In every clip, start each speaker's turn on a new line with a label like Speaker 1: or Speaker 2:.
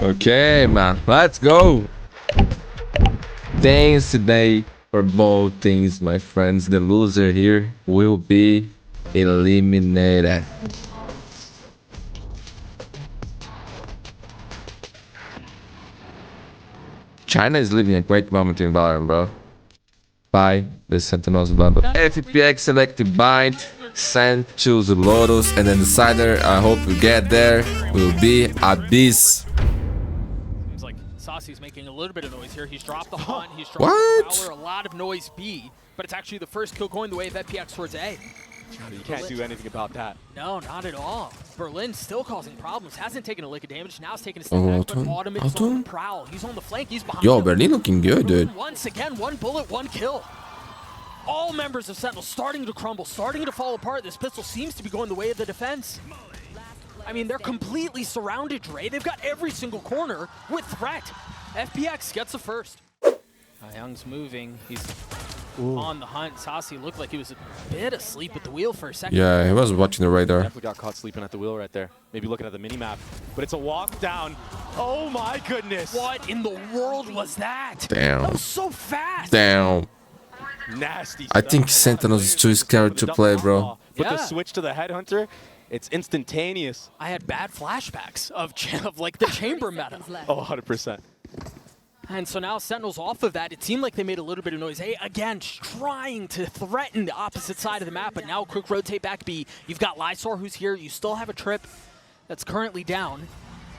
Speaker 1: Okay, man, let's go. Thanks today for both things, my friends. The loser here will be eliminated. China is living a great moment in Valorant, bro. Bye, the Sentinels bubble. FPX selected bind, send, choose Lotus, and then decider. I hope we get there. Will be Abyss.
Speaker 2: Seems like Saucy's making a little bit of noise here. He's dropped the hunt. He's dropped
Speaker 1: What?
Speaker 2: the Prowler. A lot of noise B, but it's actually the first kill going the way of FPX towards A.
Speaker 3: You can't do anything about that.
Speaker 2: No, not at all. Berlin still causing problems. Hasn't taken a lick of damage. Now it's taking a step back, but Autumn is on the prowl. He's on the flank. He's behind
Speaker 1: Yo,
Speaker 2: him.
Speaker 1: Berlin looking good, dude.
Speaker 2: Once again, one bullet, one kill. All members of Sentinel starting to crumble, starting to fall apart. This pistol seems to be going the way of the defense. I mean, they're completely surrounded, Dre. They've got every single corner with threat. FPX gets the first. Young's moving. He's on the hunt. Saucy looked like he was a bit asleep at the wheel for a second.
Speaker 1: Yeah, he was watching the radar.
Speaker 3: Definitely got caught sleeping at the wheel right there. Maybe looking at the mini-map. But it's a walk down. Oh my goodness.
Speaker 2: What in the world was that?
Speaker 1: Damn.
Speaker 2: That was so fast.
Speaker 1: Damn.
Speaker 3: Nasty
Speaker 1: I
Speaker 3: stuff.
Speaker 1: think Sentinels is too scared to play, bro.
Speaker 3: But the
Speaker 2: Yeah.
Speaker 3: switch to the headhunter, it's instantaneous.
Speaker 2: I had bad flashbacks of like the chamber meta.
Speaker 3: Oh, 100%.
Speaker 2: And so now Sentinels off of that, it seemed like they made a little bit of noise. A, again, trying to threaten the opposite side of the map, but now quick rotate back B. You've got Lysor who's here. You still have a trip that's currently down.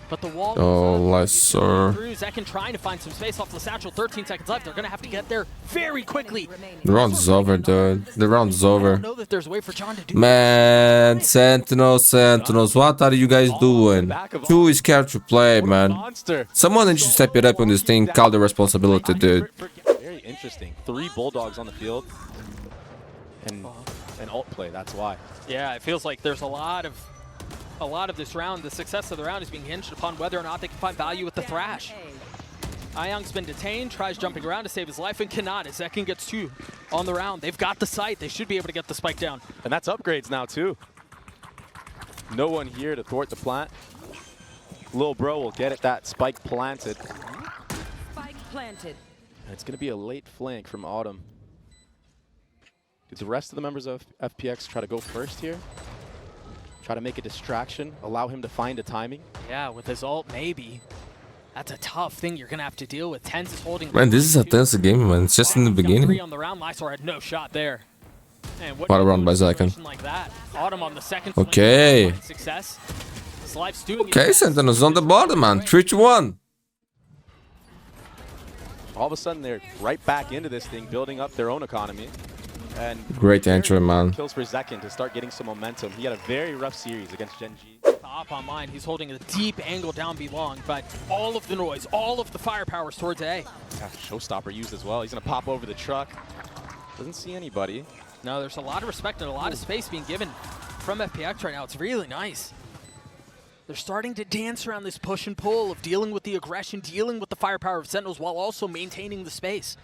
Speaker 2: But the wall
Speaker 1: Oh,
Speaker 2: Lysor.
Speaker 1: Lysor.
Speaker 2: Zekin trying to find some space off the satchel. 13 seconds left. They're going to have to get there very quickly.
Speaker 1: The round's over, dude. The round's
Speaker 2: I
Speaker 1: over.
Speaker 2: don't know that there's a way for John to do
Speaker 1: Man, Sentinels, what are you guys doing? Too scared to play, man.
Speaker 3: Monster.
Speaker 1: Someone needs to step it up on this thing, call the responsibility, dude.
Speaker 3: Very interesting. 3 Bulldogs on the field. And an ult play, that's why.
Speaker 2: Yeah, it feels like there's a lot of this round. The success of the round is being hinged upon whether or not they can find value with the Thrash. Young's been detained, tries jumping around to save his life and cannot. As Zekin gets 2 on the round. They've got the site. They should be able to get the spike down.
Speaker 3: And that's upgrades now, too. No one here to thwart the plant. Lil bro will get it, that spike planted.
Speaker 4: Spike planted.
Speaker 3: And it's going to be a late flank from Autumn. Did the rest of the members of FPX try to go first here? Try to make a distraction, allow him to find a timing?
Speaker 2: Yeah, with his ult, maybe. That's a tough thing you're going to have to deal with. TenZ is holding...
Speaker 1: Man, this is a tense game, man. It's just in the beginning.
Speaker 2: 3 on the round. Lysor had no shot there. And
Speaker 1: What a round by Zekin.
Speaker 2: Like that. Autumn on the second
Speaker 1: Okay.
Speaker 2: swing, success. His life's doing
Speaker 1: Okay,
Speaker 2: it.
Speaker 1: Sentinels on the bottom, man. 3-1.
Speaker 3: All of a sudden, they're right back into this thing, building up their own economy. And
Speaker 1: Great entry, man.
Speaker 3: kills for Zekin to start getting some momentum. He had a very rough series against Gen G.
Speaker 2: The op online, he's holding a deep angle down B long, but all of the noise, all of the firepower is towards A.
Speaker 3: Yeah, showstopper used as well. He's going to pop over the truck. Doesn't see anybody.
Speaker 2: No, there's a lot of respect and a lot of space being given from FPX right now. It's really nice. They're starting to dance around this push and pull of dealing with the aggression, dealing with the firepower of Sentinels while also maintaining the space.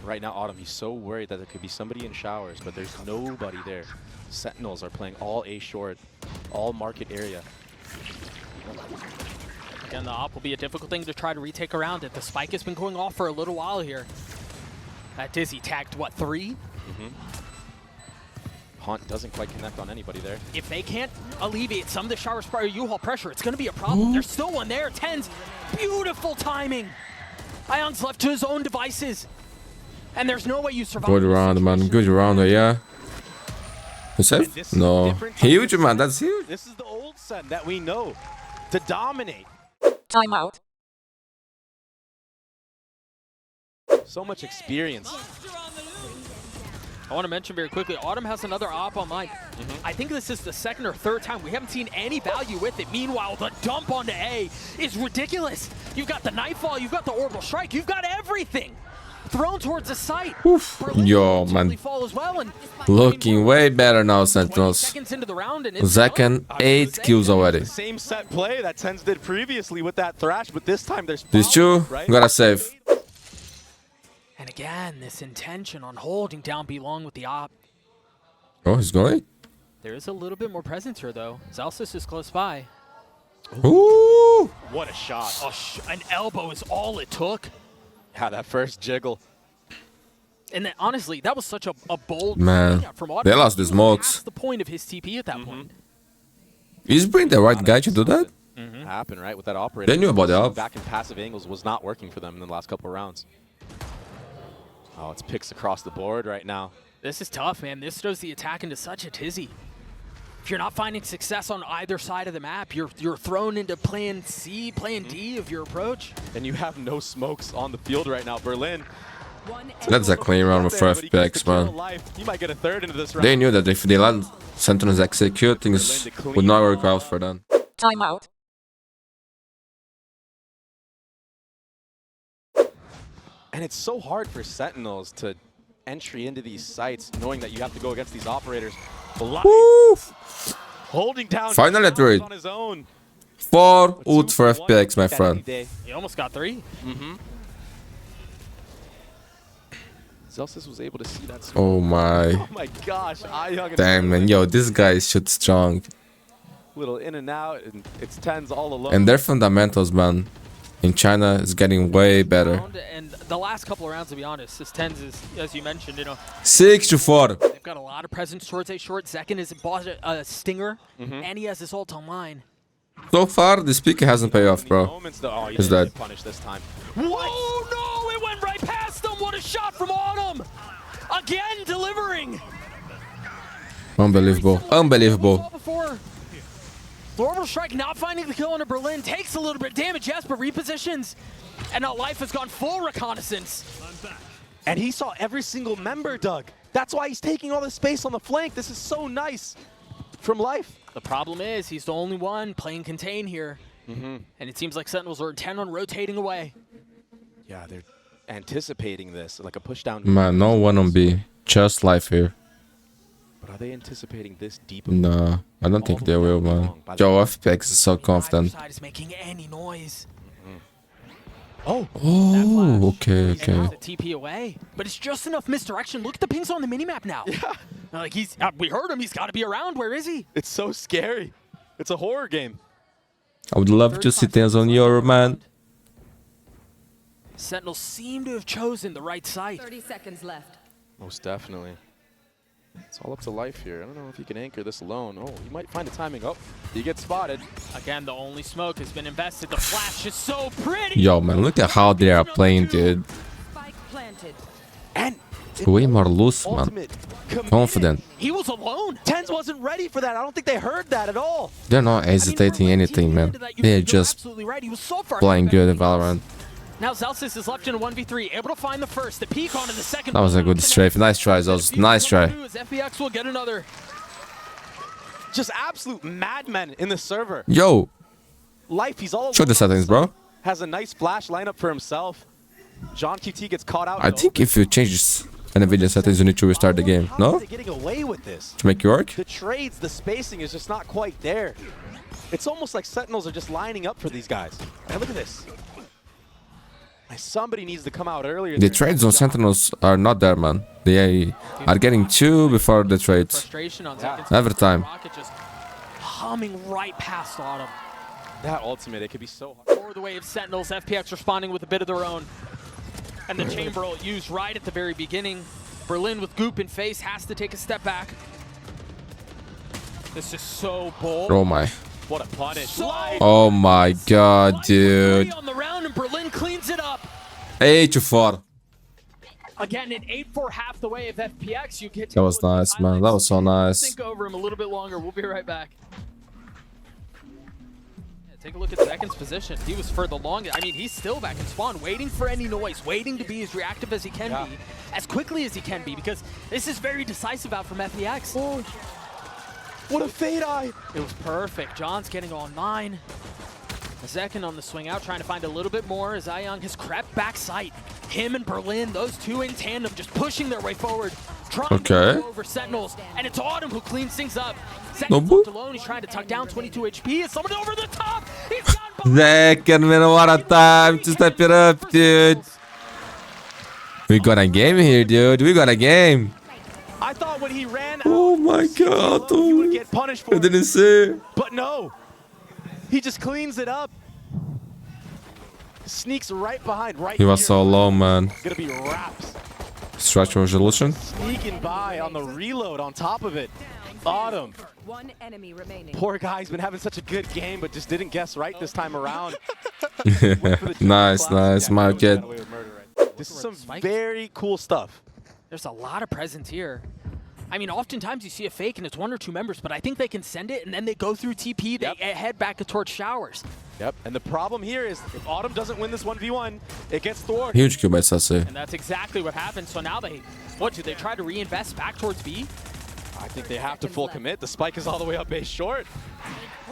Speaker 3: Right now, Autumn, he's so worried that there could be somebody in showers, but there's nobody there. Sentinels are playing all A short, all market area.
Speaker 2: Again, the op will be a difficult thing to try to retake around it. The spike has been going off for a little while here. That Dizzy tagged, what, 3?
Speaker 3: Haunt doesn't quite connect on anybody there.
Speaker 2: If they can't alleviate some of the shower spire U-Haul pressure, it's going to be a problem. There's still one there. TenZ, beautiful timing. Ion's left to his own devices. And there's no way you survive.
Speaker 1: Good round, man. Good round, yeah. You safe?
Speaker 3: This is
Speaker 1: No.
Speaker 3: different.
Speaker 1: Huge, man. That's huge.
Speaker 3: This is the old Sen that we know to dominate.
Speaker 4: Timeout.
Speaker 3: So much experience.
Speaker 2: I want to mention very quickly, Autumn has another op online. I think this is the 2nd or 3rd time. We haven't seen any value with it. Meanwhile, the dump onto A is ridiculous. You've got the Nightfall, you've got the Orbital Strike, you've got everything thrown towards the site. Berlin
Speaker 1: Yo,
Speaker 2: will
Speaker 1: man.
Speaker 2: fall as well, and
Speaker 1: Looking way better now, Sentinels.
Speaker 2: seconds into the round, and it's
Speaker 1: Zekin, 8 kills already.
Speaker 3: Same set play that TenZ did previously with that Thrash, but this time there's
Speaker 1: These two,
Speaker 3: right?
Speaker 1: gotta save.
Speaker 2: And again, this intention on holding down B long with the op.
Speaker 1: Oh, he's going?
Speaker 2: There is a little bit more presence here, though. Zalsis is close by.
Speaker 1: Ooh.
Speaker 3: What a shot.
Speaker 2: Oh, an elbow is all it took.
Speaker 3: Yeah, that first jiggle.
Speaker 2: And then, honestly, that was such a bold
Speaker 1: Man,
Speaker 2: swing from Autumn.
Speaker 1: they lost the
Speaker 2: He was
Speaker 1: smokes.
Speaker 2: past the point of his TP at that point.
Speaker 1: Is Bring the right guy to do that?
Speaker 3: Happen, right? With that operator.
Speaker 1: They knew about the up.
Speaker 3: Back in passive angles was not working for them in the last couple of rounds. Oh, it's picks across the board right now.
Speaker 2: This is tough, man. This throws the attack into such a tizzy. If you're not finding success on either side of the map, you're thrown into plan C, plan D of your approach.
Speaker 3: And you have no smokes on the field right now. Berlin.
Speaker 1: That's a clean round for FPX, man.
Speaker 3: He might get a third into this round.
Speaker 1: They knew that if they let Sentinels execute, things would not work out for them.
Speaker 4: Timeout.
Speaker 3: And it's so hard for Sentinels to entry into these sites knowing that you have to go against these operators.
Speaker 1: Woo!
Speaker 3: Holding down
Speaker 1: Finally, Druid.
Speaker 3: on his own.
Speaker 1: 4 ult for FPX, my friend.
Speaker 2: He almost got 3.
Speaker 3: Celsius was able to see that.
Speaker 1: Oh my.
Speaker 3: Oh my gosh.
Speaker 1: Damn, man. Yo, this guy shoot strong.
Speaker 3: Little in and out, and it's TenZ all alone.
Speaker 1: And their fundamentals, man, in China is getting way better.
Speaker 2: And the last couple of rounds, to be honest, this TenZ is, as you mentioned,
Speaker 1: 6-4.
Speaker 2: they've got a lot of presence towards A short. Second is a stinger, and he has his ult online.
Speaker 1: So far, this pick hasn't paid off, bro.
Speaker 3: Oh,
Speaker 1: Is that
Speaker 3: punished this time?
Speaker 2: Oh no! It went right past him. What a shot from Autumn! Again, delivering.
Speaker 1: Unbelievable. Unbelievable.
Speaker 2: The orbital strike not finding the kill into Berlin takes a little bit of damage, yes, but repositions. And now Life has gone full reconnaissance.
Speaker 3: And he saw every single member, Doug. That's why he's taking all the space on the flank. This is so nice from Life.
Speaker 2: The problem is he's the only one playing contain here. And it seems like Sentinels are intent on rotating away.
Speaker 3: Yeah, they're anticipating this, like a push down.
Speaker 1: Man, no one on B. Just Life here.
Speaker 3: But are they anticipating this deep?
Speaker 1: No, I don't think they will, man. Yo, FPX is so confident.
Speaker 2: Side is making any noise.
Speaker 1: Oh, okay, okay.
Speaker 2: The TP away, but it's just enough misdirection. Look at the pings on the minimap now. Yeah. Like we heard him. He's got to be around. Where is he?
Speaker 3: It's so scary. It's a horror game.
Speaker 1: I would love to see TenZ on your man.
Speaker 2: Sentinels seem to have chosen the right site.
Speaker 4: 30 seconds left.
Speaker 3: Most definitely. It's all up to Life here. I don't know if he can anchor this alone. Oh, he might find a timing. Oh, he gets spotted.
Speaker 2: Again, the only smoke has been invested. The flash is so pretty.
Speaker 1: Yo, man, look at how they are playing, dude.
Speaker 4: Spike planted.
Speaker 3: And
Speaker 1: Way more loose, man. Confident.
Speaker 2: He was alone.
Speaker 3: TenZ wasn't ready for that. I don't think they heard that at all.
Speaker 1: They're not hesitating anything, man. They're just
Speaker 2: absolutely right. He was so far
Speaker 1: playing good at Valorant.
Speaker 2: Now Celsius is left in a 1v3, able to find the first, the peek on in the second.
Speaker 1: That was a good strafe. Nice try, Zos. Nice try.
Speaker 2: FPX will get another.
Speaker 3: Just absolute madmen in the server.
Speaker 1: Yo,
Speaker 3: Life, he's all
Speaker 1: show the settings, bro.
Speaker 3: has a nice flash lineup for himself. John QT gets caught out.
Speaker 1: I think if you change this NVIDIA settings, you need to restart the game.
Speaker 3: How
Speaker 1: No?
Speaker 3: are they getting away with this?
Speaker 1: To make it work?
Speaker 3: The trades, the spacing is just not quite there. It's almost like Sentinels are just lining up for these guys. And look at this. Somebody needs to come out earlier.
Speaker 1: The trades on Sentinels are not there, man. They are getting 2 before the trades.
Speaker 2: Frustration on seconds.
Speaker 1: Every time.
Speaker 2: Rocket just humming right past Autumn.
Speaker 3: That ultimate, it could be so hard.
Speaker 2: For the wave Sentinels, FPX responding with a bit of their own. And the chamber ult used right at the very beginning. Berlin with Goop in face has to take a step back. This is so bold.
Speaker 1: Oh my.
Speaker 3: What a punish.
Speaker 1: Oh my god, dude.
Speaker 2: On the round and Berlin cleans it up.
Speaker 1: 8-4.
Speaker 2: Again, an 8-4 half the way of FPX. You get to
Speaker 1: That was nice, man. That was so nice.
Speaker 2: Think over him a little bit longer. We'll be right back. Yeah, take a look at Second's position. He was for the longest. I mean, he's still back in spawn, waiting for any noise, waiting to be as reactive as he can be, as quickly as he can be, because this is very decisive out from FPX.
Speaker 3: Oh. What a fade eye!
Speaker 2: It was perfect. John's getting online. Second on the swing out, trying to find a little bit more as Ayang has crept back sight. Him and Berlin, those two in tandem, just pushing their way forward. Trying to go over Sentinels, and it's Autumn who cleans things up. Second's left alone, he's trying to tuck down 22 HP. It's someone over the top! He's gone
Speaker 1: Second, man, what a time to step it up, dude. We got a game here, dude. We got a game.
Speaker 3: I thought when he ran
Speaker 1: Oh
Speaker 3: out,
Speaker 1: my god,
Speaker 3: he would get punished for
Speaker 1: I didn't see.
Speaker 3: But no. He just cleans it up. Sneaks right behind, right
Speaker 1: He was
Speaker 3: here.
Speaker 1: so low, man.
Speaker 3: Gonna be wraps.
Speaker 1: Structure resolution.
Speaker 3: Sneaking by on the reload on top of it. Autumn.
Speaker 4: One enemy remaining.
Speaker 3: Poor guy's been having such a good game, but just didn't guess right this time around.
Speaker 1: Nice, market.
Speaker 3: This is some very cool stuff.
Speaker 2: There's a lot of presence here. I mean, oftentimes you see a fake and it's 1 or 2 members, but I think they can send it and then they go through TP, they head back towards showers.
Speaker 3: Yep, and the problem here is if Autumn doesn't win this 1v1, it gets thwarted.
Speaker 1: Huge kill by Sassy.
Speaker 2: And that's exactly what happened. So now what do they try to reinvest back towards B?
Speaker 3: I think they have to full commit. The spike is all the way up base short.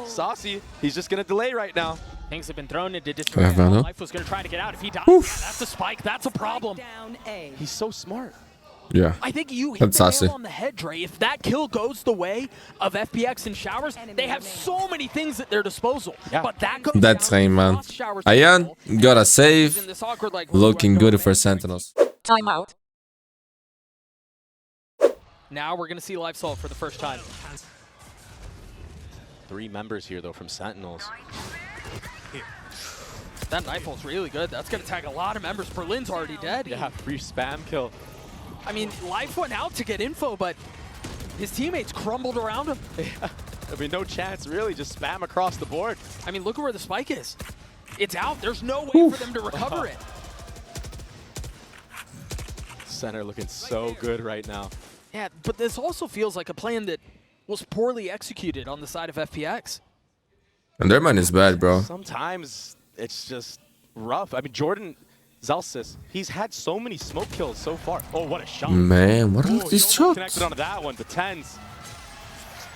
Speaker 3: Saucy, he's just going to delay right now.
Speaker 2: Things have been thrown into disarray.
Speaker 1: Vandal.
Speaker 2: Life was going to try to get out. If he dies, yeah, that's a spike. That's a problem.
Speaker 4: Down A.
Speaker 3: He's so smart.
Speaker 1: Yeah.
Speaker 2: I think you hit
Speaker 1: That's
Speaker 2: the
Speaker 1: Sassy.
Speaker 2: nail on the head, Dre. If that kill goes the way of FPX and Showers, they have so many things at their disposal.
Speaker 3: Yeah.
Speaker 2: But that goes
Speaker 1: That's
Speaker 2: down
Speaker 1: right, man.
Speaker 2: across Showers'
Speaker 1: Ayan
Speaker 2: control.
Speaker 1: got a
Speaker 2: In
Speaker 1: save.
Speaker 2: this awkward, like,
Speaker 1: Looking good for Sentinels.
Speaker 4: Timeout.
Speaker 2: Now we're going to see Lifesault for the first time.
Speaker 3: 3 members here, though, from Sentinels.
Speaker 2: That Nightfall's really good. That's going to tag a lot of members. Berlin's already dead.
Speaker 3: Yeah, free spam kill.
Speaker 2: I mean, Life went out to get info, but his teammates crumbled around him.
Speaker 3: I mean, no chance, really. Just spam across the board.
Speaker 2: I mean, look at where the spike is. It's out. There's no way for them to recover it.
Speaker 3: Center looking so good right now.
Speaker 2: Yeah, but this also feels like a plan that was poorly executed on the side of FPX.
Speaker 1: And their man is bad, bro.
Speaker 3: Sometimes it's just rough. I mean, Jordan Zalsis, he's had so many smoke kills so far. Oh, what a shot.
Speaker 1: Man, what
Speaker 3: Oh,
Speaker 1: are these
Speaker 3: he almost
Speaker 1: shots?
Speaker 3: connected onto that one, but TenZ,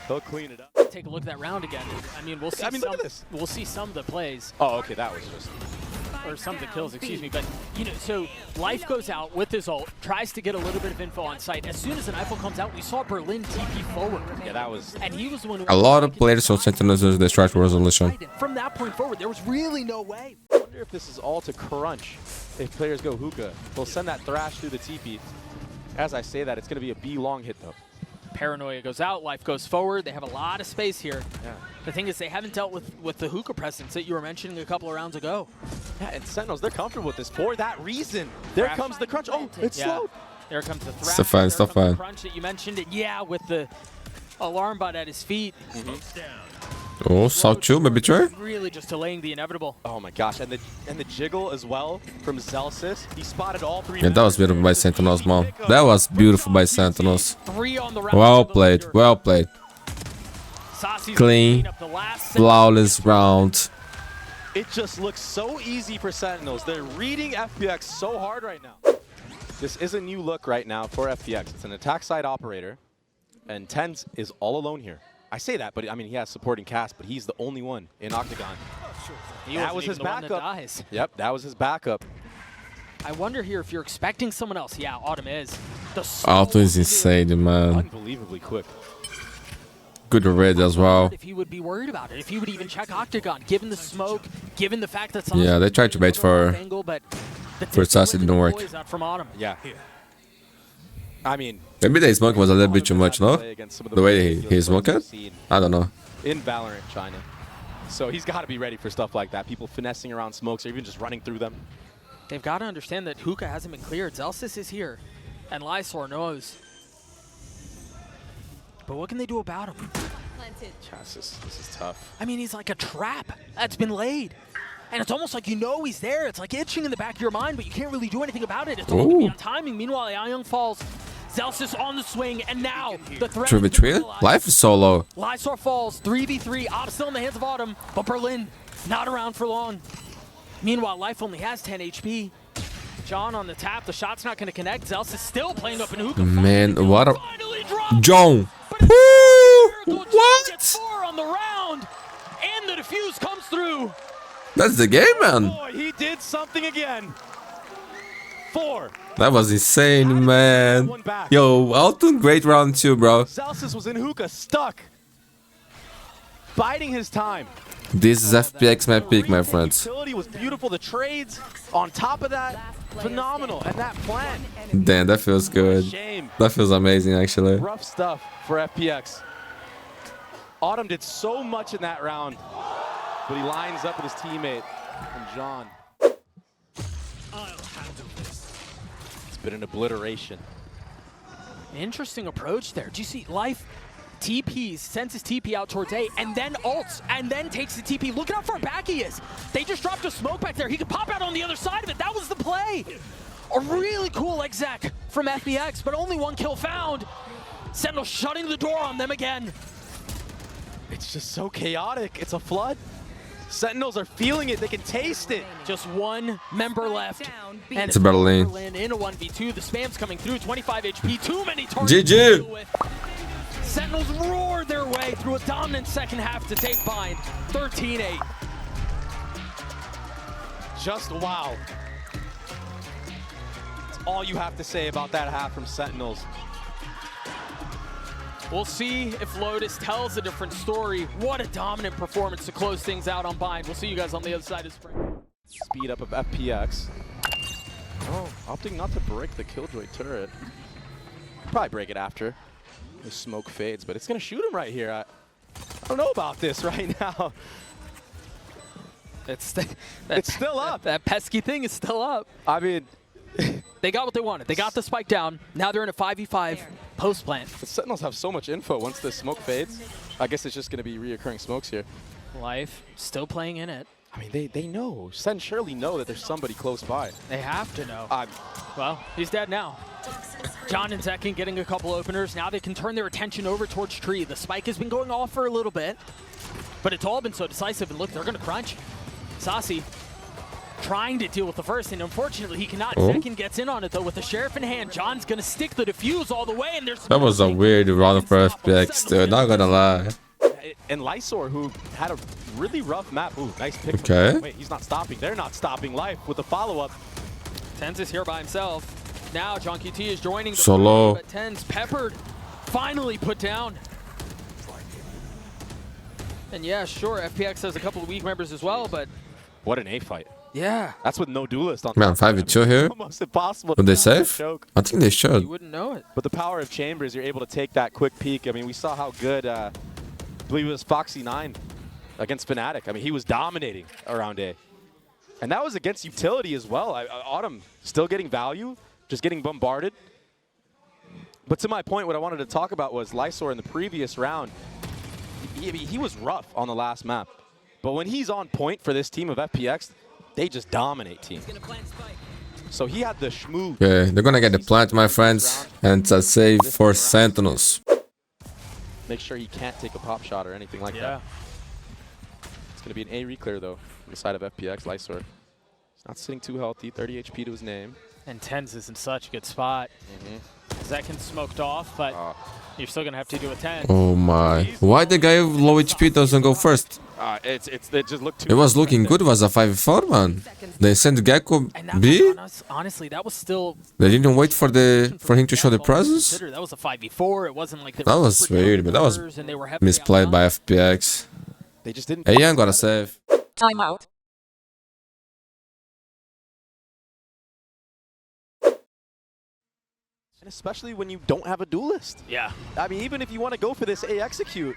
Speaker 3: he'll clean it up.
Speaker 2: Take a look at that round again. I mean, we'll see.
Speaker 3: look at this.
Speaker 2: We'll see some of the plays
Speaker 3: Oh, okay, that was just...
Speaker 2: or some of the kills, excuse me. But you know, so Life goes out with his ult, tries to get a little bit of info on site. As soon as an Eiffel comes out, we saw Berlin TP forward.
Speaker 3: Yeah, that was...
Speaker 2: And he was the one who
Speaker 1: A lot of players on Sentinels use the structure resolution.
Speaker 2: From that point forward, there was really no way.
Speaker 3: I wonder if this is all to crunch if players go hookah. They'll send that Thrash through the TP. As I say that, it's going to be a B long hit, though.
Speaker 2: Paranoia goes out, Life goes forward. They have a lot of space here.
Speaker 3: Yeah.
Speaker 2: The thing is, they haven't dealt with the hookah presence that you were mentioning a couple of rounds ago.
Speaker 3: Yeah, and Sentinels, they're comfortable with this for that reason. There
Speaker 2: Thrash.
Speaker 3: comes the crunch. Oh, it's
Speaker 2: Yeah.
Speaker 3: slowed.
Speaker 2: There comes the thrash.
Speaker 1: Stuff fine,
Speaker 2: there
Speaker 1: stuff
Speaker 2: comes the
Speaker 1: fine.
Speaker 2: crunch that you mentioned. It, yeah, with the alarm bot at his feet.
Speaker 1: Oh, South 2, baby Trey.
Speaker 2: Really just delaying the inevitable.
Speaker 3: Oh my gosh, and the jiggle as well from Zelsis. He spotted all 3.
Speaker 1: Yeah, that was beautiful by Sentinels, man. That was beautiful by Sentinels.
Speaker 2: 3 on the round.
Speaker 1: Well played, well played.
Speaker 2: Sassy's
Speaker 1: Clean,
Speaker 2: up the last
Speaker 1: flawless round.
Speaker 3: It just looks so easy for Sentinels. They're reading FPX so hard right now. This is a new look right now for FPX. It's an attack side operator, and TenZ is all alone here. I say that, but I mean, he has supporting cast, but he's the only one in Octagon. That was his backup. Yep, that was his backup.
Speaker 2: I wonder here if you're expecting someone else. Yeah, Autumn is.
Speaker 1: Auto is insane, man.
Speaker 3: Unbelievably quick.
Speaker 1: Good read as well.
Speaker 2: If he would be worried about it, if he would even check Octagon, given the smoke, given the fact that
Speaker 1: Yeah, they tried to bait for
Speaker 2: angle, but
Speaker 1: Sassy, it didn't work.
Speaker 2: From Autumn.
Speaker 3: Yeah. I mean,
Speaker 1: Maybe the smoke was a little bit too much, no? The way he smoked it? I don't know.
Speaker 3: In Valorant China. So he's got to be ready for stuff like that. People finessing around smokes or even just running through them.
Speaker 2: They've got to understand that hookah hasn't been cleared. Zelsis is here, and Lysor knows. But what can they do about him?
Speaker 3: Yeah, this is tough.
Speaker 2: I mean, he's like a trap that's been laid. And it's almost like you know he's there. It's like itching in the back of your mind, but you can't really do anything about it. It's all going to be on timing. Meanwhile, Young falls. Zelsis on the swing, and now the threat.
Speaker 1: 3v3? Life is so low.
Speaker 2: Lysor falls, 3v3. Op still in the hands of Autumn, but Berlin not around for long. Meanwhile, Life only has 10 HP. John on the tap. The shot's not going to connect. Zelsis still playing up in hookah.
Speaker 1: Man, what a...
Speaker 2: Finally dropped.
Speaker 1: John!
Speaker 2: Woo!
Speaker 1: What?
Speaker 2: 4 on the round, and the defuse comes through.
Speaker 1: That's the game, man.
Speaker 3: Boy, he did something again. 4.
Speaker 1: That was insane, man. Yo, Alton, great round 2, bro.
Speaker 3: Zelsis was in hookah, stuck. Biding his time.
Speaker 1: This is FPX map peak, my friends.
Speaker 3: Utility was beautiful. The trades on top of that, phenomenal. And that plan.
Speaker 1: Damn, that feels good.
Speaker 3: Shame.
Speaker 1: That feels amazing, actually.
Speaker 3: Rough stuff for FPX. Autumn did so much in that round. but he lines up with his teammate, and John.
Speaker 5: I'll handle this.
Speaker 3: It's been an obliteration.
Speaker 2: Interesting approach there. Do you see Life TPs, sends his TP out towards A, and then ults, and then takes the TP. Look at how far back he is. They just dropped a smoke back there. He could pop out on the other side of it. That was the play. A really cool exec from FPX, but only one kill found. Sentinel shutting the door on them again.
Speaker 3: It's just so chaotic. It's a flood. Sentinels are feeling it. They can taste it.
Speaker 2: Just one member left. And
Speaker 1: It's a Berlin.
Speaker 2: Berlin in a 1v2. The spam's coming through. 25 HP. Too many targets.
Speaker 1: GG.
Speaker 2: to deal with. Sentinels roared their way through a dominant second half to take bind. 13-8.
Speaker 3: Just wow. That's all you have to say about that half from Sentinels.
Speaker 2: We'll see if Lotus tells a different story. What a dominant performance to close things out on bind. We'll see you guys on the other side of spring.
Speaker 3: Speed up of FPX. Oh, opting not to break the Killjoy turret. Probably break it after the smoke fades, but it's gonna shoot him right here. I don't know about this right now.
Speaker 2: It's
Speaker 3: still up.
Speaker 2: That pesky thing is still up.
Speaker 3: I mean,
Speaker 2: They got what they wanted. They got the spike down. Now they're in a 5v5 post plant.
Speaker 3: the Sentinels have so much info once the smoke fades. I guess it's just gonna be reoccurring smokes here.
Speaker 2: Life still playing in it.
Speaker 3: I mean, they know. Sen surely know that there's somebody close by.
Speaker 2: They have to know.
Speaker 3: I'm
Speaker 2: Well, he's dead now. John and Zekin getting a couple openers. Now they can turn their attention over towards Tree. The spike has been going off for a little bit, but it's all been so decisive. And look, they're going to crunch. Sasi trying to deal with the first, and unfortunately he cannot. Zekin gets in on it, though, with the Sheriff in hand. John's going to stick the defuse all the way, and there's...
Speaker 1: That was a weird round for FPX, dude. Not gonna lie.
Speaker 3: and Lysor, who had a really rough map. Ooh, nice pick. from
Speaker 1: Okay.
Speaker 3: him. Wait, he's not stopping. They're not stopping Life with the follow-up.
Speaker 2: TenZ is here by himself. Now John QT is joining the
Speaker 1: Solo.
Speaker 2: party, but TenZ peppered, finally put down. And yeah, sure, FPX has a couple of weak members as well, but
Speaker 3: What an A fight.
Speaker 2: yeah,
Speaker 3: That's with no duelist on
Speaker 1: Man,
Speaker 3: top.
Speaker 1: 5v2 here.
Speaker 3: Almost impossible.
Speaker 1: Would they
Speaker 3: to
Speaker 1: save?
Speaker 3: choke.
Speaker 1: I think they should.
Speaker 2: you wouldn't know it.
Speaker 3: But the power of Chambers, you're able to take that quick peek. I mean, we saw how good, I believe it was Foxy9 against Fnatic. I mean, he was dominating around A. And that was against utility as well. Autumn still getting value, just getting bombarded. But to my point, what I wanted to talk about was Lysor in the previous round. He was rough on the last map. But when he's on point for this team of FPX, they just dominate team. So he had the schmoo.
Speaker 1: Okay, they're gonna get the plant, my friends. And it's a save for Sentinels.
Speaker 3: Make sure he can't take a pop shot or anything like that. It's going to be an A reclear, though, on the side of FPX. Lysor. He's not sitting too healthy. 30 HP to his name.
Speaker 2: And TenZ is in such a good spot. Zekin smoked off, but you're still going to have to do a 10.
Speaker 1: Oh my. Why the guy with low HP doesn't go first?
Speaker 3: It just looked too.
Speaker 1: It was looking good. It was a 5v4, man. They sent Gecko
Speaker 2: And that
Speaker 1: B.
Speaker 2: was honestly, that was still...
Speaker 1: They didn't wait for him to show the presence.
Speaker 2: That was a 5v4. It wasn't like...
Speaker 1: That was weird, but that was misplayed by FPX.
Speaker 3: They just didn't.
Speaker 1: Hey, Young got a save.
Speaker 4: Timeout.
Speaker 3: And especially when you don't have a duelist.
Speaker 2: Yeah.
Speaker 3: I mean, even if you want to go for this A execute,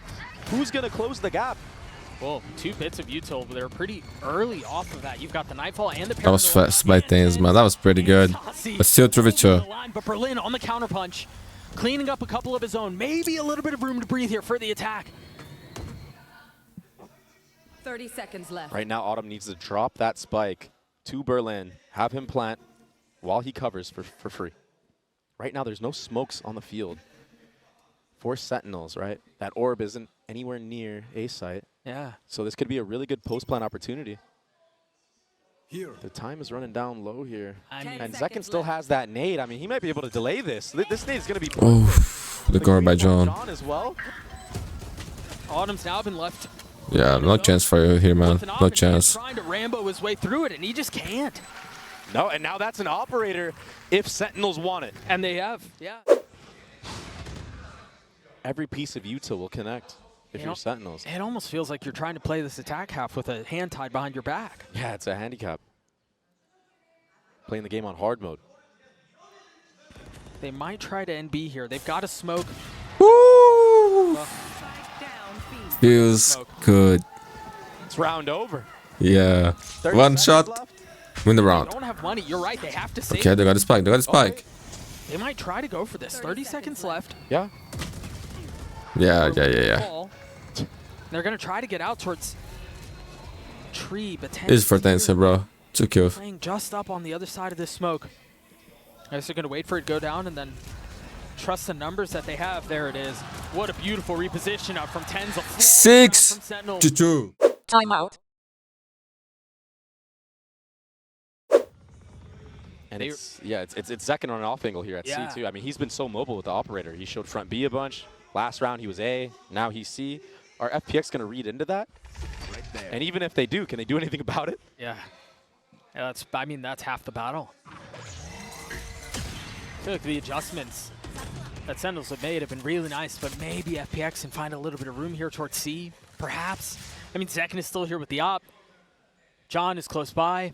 Speaker 3: who's going to close the gap?
Speaker 2: Well, 2 bits of util, but they're pretty early off of that. You've got the Nightfall and the
Speaker 1: That was
Speaker 2: Paranoia
Speaker 1: fast by
Speaker 2: and
Speaker 1: TenZ, man. That was pretty good.
Speaker 2: Sasi
Speaker 1: But still 3v2.
Speaker 2: But Berlin on the counterpunch, cleaning up a couple of his own. Maybe a little bit of room to breathe here for the attack.
Speaker 4: 30 seconds left.
Speaker 3: Right now, Autumn needs to drop that spike to Berlin, have him plant while he covers for free. Right now, there's no smokes on the field for Sentinels, right? That orb isn't anywhere near A site.
Speaker 2: Yeah.
Speaker 3: So this could be a really good post-plant opportunity.
Speaker 5: Here.
Speaker 3: The time is running down low here.
Speaker 2: I mean,
Speaker 3: And Zekin
Speaker 4: seconds
Speaker 3: still
Speaker 4: left.
Speaker 3: has that nade. I mean, he might be able to delay this. This nade is going to be
Speaker 1: Oh, the cover by John.
Speaker 3: as well.
Speaker 2: Autumn's now been left
Speaker 1: Yeah, no chance for you here, man.
Speaker 2: with an
Speaker 1: No
Speaker 2: option. He's
Speaker 1: chance.
Speaker 2: trying to Rambo his way through it, and he just can't.
Speaker 3: No, and now that's an operator if Sentinels want it.
Speaker 2: And they have, yeah.
Speaker 3: Every piece of util will connect if
Speaker 2: You
Speaker 3: you're
Speaker 2: know,
Speaker 3: Sentinels.
Speaker 2: It almost feels like you're trying to play this attack half with a hand tied behind your back.
Speaker 3: Yeah, it's a handicap. Playing the game on hard mode.
Speaker 2: They might try to NB here. They've got to smoke.
Speaker 1: Woo!
Speaker 4: Down B.
Speaker 1: Feels good.
Speaker 3: It's round over.
Speaker 1: Yeah.
Speaker 3: 30
Speaker 1: One
Speaker 3: seconds
Speaker 1: shot,
Speaker 3: left.
Speaker 1: win the
Speaker 2: They
Speaker 1: round.
Speaker 2: don't have money. You're right. They have to save.
Speaker 1: Okay, they got a spike. They got a spike.
Speaker 2: They might try to go for this. 30 seconds left.
Speaker 3: Yeah.
Speaker 1: Yeah.
Speaker 2: Ball. They're going to try to get out towards tree, but
Speaker 1: This is for TenZ, bro. 2 kills.
Speaker 2: playing just up on the other side of this smoke. I guess they're going to wait for it to go down and then trust the numbers that they have. There it is. What a beautiful reposition up from TenZ.
Speaker 1: 6
Speaker 2: from Sentinels.
Speaker 1: to 2.
Speaker 4: Timeout.
Speaker 3: And it's Zekin on an off angle here at
Speaker 2: Yeah.
Speaker 3: C too. I mean, he's been so mobile with the operator. He showed front B a bunch. Last round he was A. Now he's C. Are FPX going to read into that?
Speaker 5: Right there.
Speaker 3: And even if they do, can they do anything about it?
Speaker 2: Yeah. I mean, that's half the battle. I feel like the adjustments that Sentinels have made have been really nice, but maybe FPX can find a little bit of room here towards C, perhaps. I mean, Zekin is still here with the op. John is close by.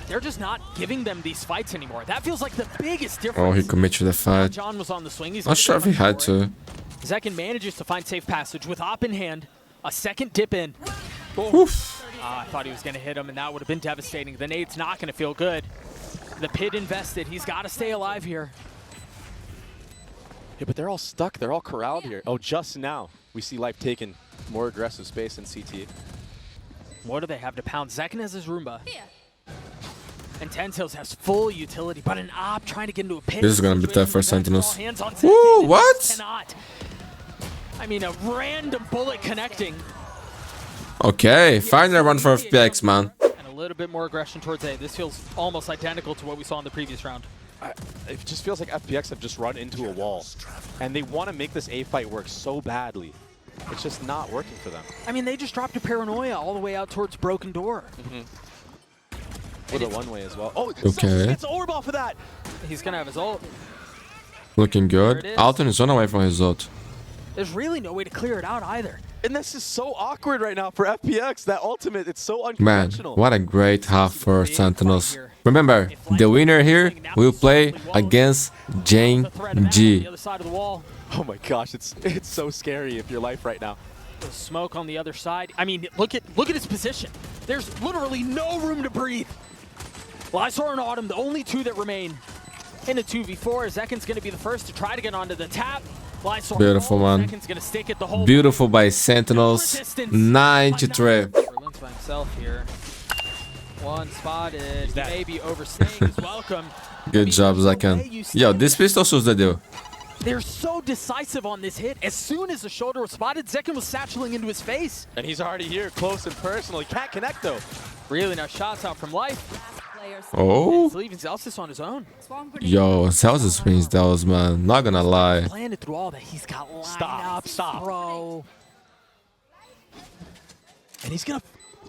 Speaker 2: They're just not giving them these fights anymore. That feels like the biggest difference.
Speaker 1: Oh, he committed the fight.
Speaker 2: John was on the swing. He's
Speaker 1: Not sure if he had to.
Speaker 2: Zekin manages to find safe passage with op in hand. A second dip in.
Speaker 1: Oof.
Speaker 2: I thought he was going to hit him, and that would have been devastating. The nade's not going to feel good. The pit invested. He's got to stay alive here.
Speaker 3: Yeah, but they're all stuck. They're all corralled here. Oh, just now we see Life taking more aggressive space in CT.
Speaker 2: What do they have to pound? Zekin has his Roomba. And TenZ has full utility, but an op trying to get into a pit.
Speaker 1: This is gonna be
Speaker 2: situation
Speaker 1: tough for
Speaker 2: with that
Speaker 1: Sentinels.
Speaker 2: small hands on
Speaker 1: Woo,
Speaker 2: Zekin, and
Speaker 1: what?
Speaker 2: Cannot. I mean, a random bullet connecting.
Speaker 1: Okay, final run for FPX, man.
Speaker 2: And a little bit more aggression towards A. This feels almost identical to what we saw in the previous round.
Speaker 3: It just feels like FPX have just run into a wall. And they want to make this A fight work so badly. It's just not working for them.
Speaker 2: I mean, they just dropped a paranoia all the way out towards Broken Door.
Speaker 3: With a one-way as well. Oh,
Speaker 1: Okay.
Speaker 3: Celsius gets orb off of that.
Speaker 2: He's going to have his ult.
Speaker 1: Looking
Speaker 2: There
Speaker 1: good.
Speaker 2: it is.
Speaker 1: Alton is on away from his ult.
Speaker 2: There's really no way to clear it out either.
Speaker 3: And this is so awkward right now for FPX. That ultimate, it's so
Speaker 1: Man,
Speaker 3: unconventional.
Speaker 1: what a great half for
Speaker 2: Big fight
Speaker 1: Sentinels.
Speaker 2: here.
Speaker 1: Remember, the winner here will play against Jane
Speaker 2: The threat of Matt on
Speaker 1: G.
Speaker 2: the other side of the wall.
Speaker 3: Oh my gosh, it's so scary if you're Life right now.
Speaker 2: The smoke on the other side. I mean, look at his position. There's literally no room to breathe. Lysor and Autumn, the only two that remain in a 2v4. Zekin's going to be the first to try to get onto the tap. Lysor
Speaker 1: Beautiful, man.
Speaker 2: Zekin's going to stick it the whole
Speaker 1: Beautiful by Sentinels. 9-3.
Speaker 2: Berlin's by himself here. One spotted. He may be overstaying his welcome.
Speaker 1: Good job, Zekin. Yo, this pistol shows the deal.
Speaker 2: They're so decisive on this hit. As soon as the shoulder was spotted, Zekin was satcheling into his face.
Speaker 3: And he's already here, close and personal. He can't connect though.
Speaker 2: Really nice shots out from Life.
Speaker 1: Oh,
Speaker 2: He's leaving Zelsis on his own.
Speaker 1: yo, Celsius wins those, man. Not gonna lie.
Speaker 2: Planted through all that. He's got
Speaker 3: Stop,
Speaker 2: lineups,
Speaker 3: stop.
Speaker 2: bro.
Speaker 3: And he's gonna,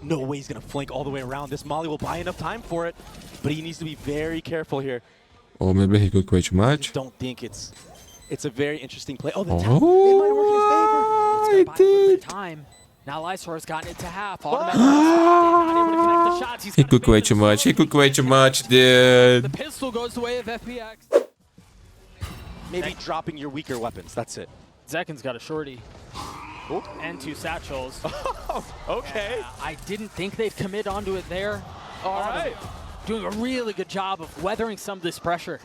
Speaker 3: no way he's gonna flank all the way around. This Molly will buy enough time for it, but he needs to be very careful here.
Speaker 1: Or maybe he could quit too
Speaker 3: I
Speaker 1: much.
Speaker 3: just don't think it's a very interesting play. Oh, the tap.
Speaker 1: Oh,
Speaker 3: It might work in his favor.
Speaker 2: It's gonna buy a
Speaker 1: I
Speaker 2: little bit
Speaker 1: did.
Speaker 2: of time. Now Lysor's gotten it to half. Automatically not able to connect the shots. He's
Speaker 1: He
Speaker 2: got a
Speaker 1: could
Speaker 2: bit
Speaker 1: quit
Speaker 2: of
Speaker 1: too much. He
Speaker 2: control.
Speaker 1: could quit too much,
Speaker 2: The
Speaker 1: dude.
Speaker 2: pistol goes the way of FPX.
Speaker 3: Maybe dropping your weaker weapons. That's it.
Speaker 2: Zekin's got a shorty.
Speaker 3: Oh.
Speaker 2: And two satchels.
Speaker 3: Okay.
Speaker 2: I didn't think they'd commit onto it there.
Speaker 3: All right.
Speaker 2: Doing a really good job of weathering some of this pressure.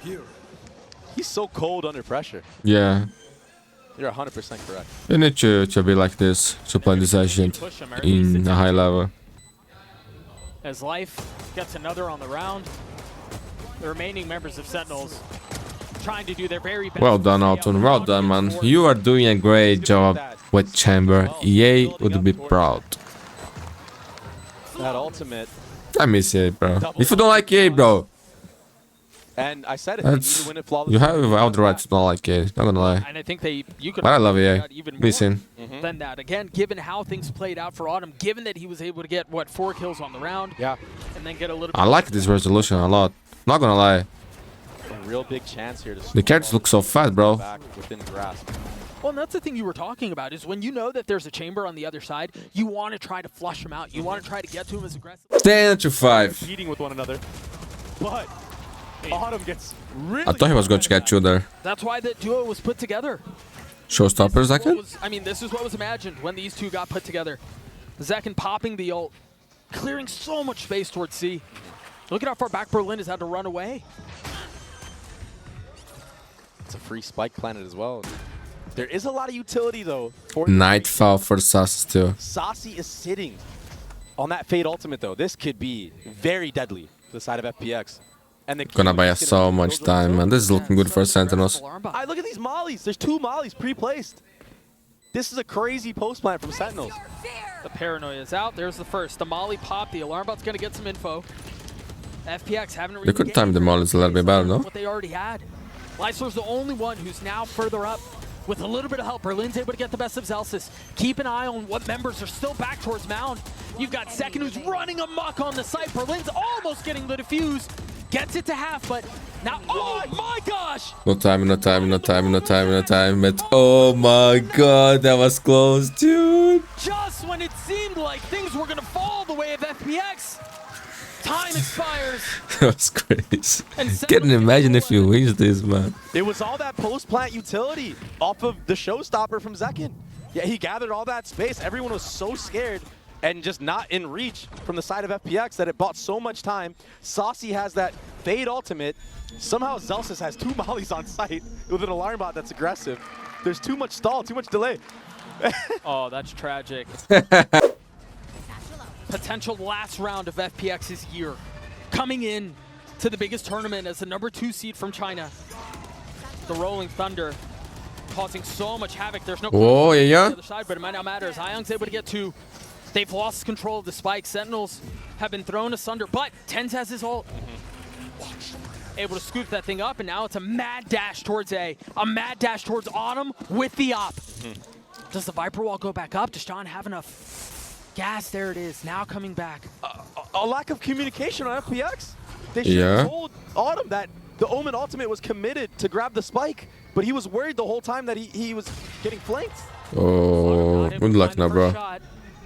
Speaker 5: Here.
Speaker 3: He's so cold under pressure.
Speaker 1: Yeah,
Speaker 3: You're 100% correct.
Speaker 1: you need to be like this to play this agent
Speaker 2: Push him.
Speaker 1: in a high level.
Speaker 2: As Life gets another on the round. The remaining members of Sentinels trying to do their very best.
Speaker 1: Well done, Alton. Well done, man. You are doing a great job with Chamber. EA would be proud.
Speaker 3: That ultimate.
Speaker 1: I miss EA, bro. If you don't like EA, bro,
Speaker 3: And I said it. You need
Speaker 1: that's
Speaker 3: to win it flawlessly.
Speaker 1: you have all the right to not like EA. Not gonna lie.
Speaker 2: And I think you could
Speaker 1: But I love EA.
Speaker 2: got even more
Speaker 1: Listen,
Speaker 2: than that. Again, given how things played out for Autumn, given that he was able to get, what, 4 kills on the round,
Speaker 3: Yeah.
Speaker 2: and then get a little
Speaker 1: I like this resolution a lot. Not gonna lie.
Speaker 3: A real big chance here to
Speaker 1: The characters look so fat, bro.
Speaker 3: back within grasp.
Speaker 2: Well, and that's the thing you were talking about, is when you know that there's a chamber on the other side, you want to try to flush him out. You want to try to get to him as aggressively.
Speaker 1: 10-5.
Speaker 3: Competing with one another. But Autumn gets really
Speaker 1: I thought he was going to get you there.
Speaker 2: That's why that duo was put together.
Speaker 1: Showstopper, Zakin?
Speaker 2: This is what was imagined when these two got put together. Zakin popping the ult, clearing so much space towards C. Look at how far back Berlin has had to run away.
Speaker 3: It's a free spike planet as well. There is a lot of utility though.
Speaker 1: Nightfall for Sauce too.
Speaker 3: Saucy is sitting on that Fade ultimate though. This could be very deadly to the side of FPX. And the
Speaker 1: Gonna buy us so much time, man. This is looking good for Sentinels.
Speaker 3: Look at these mollies. There's 2 mollies pre-placed. This is a crazy post plant from Sentinels.
Speaker 2: The paranoia is out. There's the first. The molly pop. The alarm bot's gonna get some info. FPX haven't really
Speaker 1: They could time the mollies a little bit better, no?
Speaker 2: what they already had. Lysor's the only one who's now further up. With a little bit of help, Berlin's able to get the best of Zelsis. Keep an eye on what members are still back towards Mound. You've got Second who's running amok on the site. Berlin's almost getting the defuse. Gets it to half, but now, oh my gosh!
Speaker 1: No time, no time, no time, no time, no time. But oh my god, that was close, dude.
Speaker 2: Just when it seemed like things were gonna fall the way of FPX, time expires.
Speaker 1: That was crazy. Can't imagine if you win this, man.
Speaker 3: It was all that post-plant utility off of the showstopper from Zekin. Yeah, he gathered all that space. Everyone was so scared and just not in reach from the side of FPX that it bought so much time. Saucy has that Fade ultimate. Somehow Zelsis has 2 mollies on site with an alarm bot that's aggressive. There's too much stall, too much delay.
Speaker 2: Oh, that's tragic. Potential last round of FPX's year. Coming in to the biggest tournament as the #2 seed from China. The Rolling Thunder causing so much havoc. There's no
Speaker 1: Oh, yeah.
Speaker 2: on the other side, but it might not matter as Ion's able to get 2. They've lost control of the spike. Sentinels have been thrown asunder, but TenZ has his ult. Able to scoop that thing up, and now it's a mad dash towards A. A mad dash towards Autumn with the op. Does the Viper wall go back up? Does Sean have enough gas? There it is, now coming back.
Speaker 3: A lack of communication on FPX. They should have told Autumn that the Omen ultimate was committed to grab the spike, but he was worried the whole time that he was getting flanked.
Speaker 1: Oh, good luck now, bro.
Speaker 2: Shot.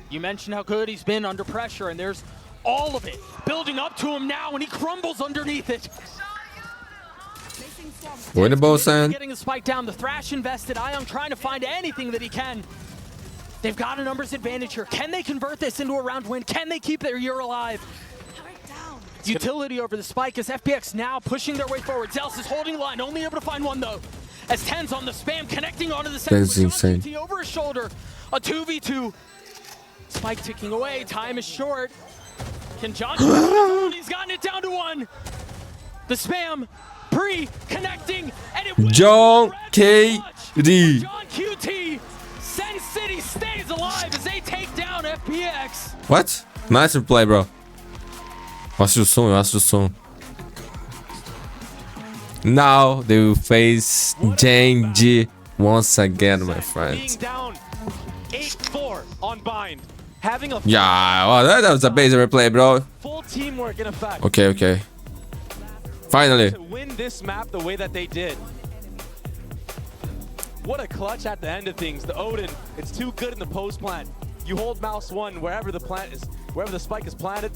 Speaker 2: You mentioned how good he's been under pressure, and there's all of it building up to him now, and he crumbles underneath it.
Speaker 1: Winnable, Sen.
Speaker 2: Getting the spike down, the Thrash invested. Ion trying to find anything that he can. They've got a numbers advantage here. Can they convert this into a round win? Can they keep their year alive? Utility over the spike as FPX now pushing their way forward. Zels is holding line, only able to find one though. As TenZ on the spam, connecting onto the center.
Speaker 1: That's insane.
Speaker 2: QT over his shoulder. A 2v2. Spike ticking away. Time is short. Can John? He's gotten it down to 1. The spam pre-connecting, and it
Speaker 1: John KD.
Speaker 2: John QT. Sen City stays alive as they take down FPX.
Speaker 1: What? Nice replay, bro. Watch the som, watch the som. Now they will face Genji once again, my friends.
Speaker 3: Being down 8-4 on bind. Having a
Speaker 1: Yeah, well, that was a basic replay, bro.
Speaker 3: full teamwork in effect.
Speaker 1: Okay, okay. Finally.
Speaker 3: To win this map the way that they did. What a clutch at the end of things. The Odin, it's too good in the post plant. You hold mouse 1 wherever the plant is, wherever the spike is planted.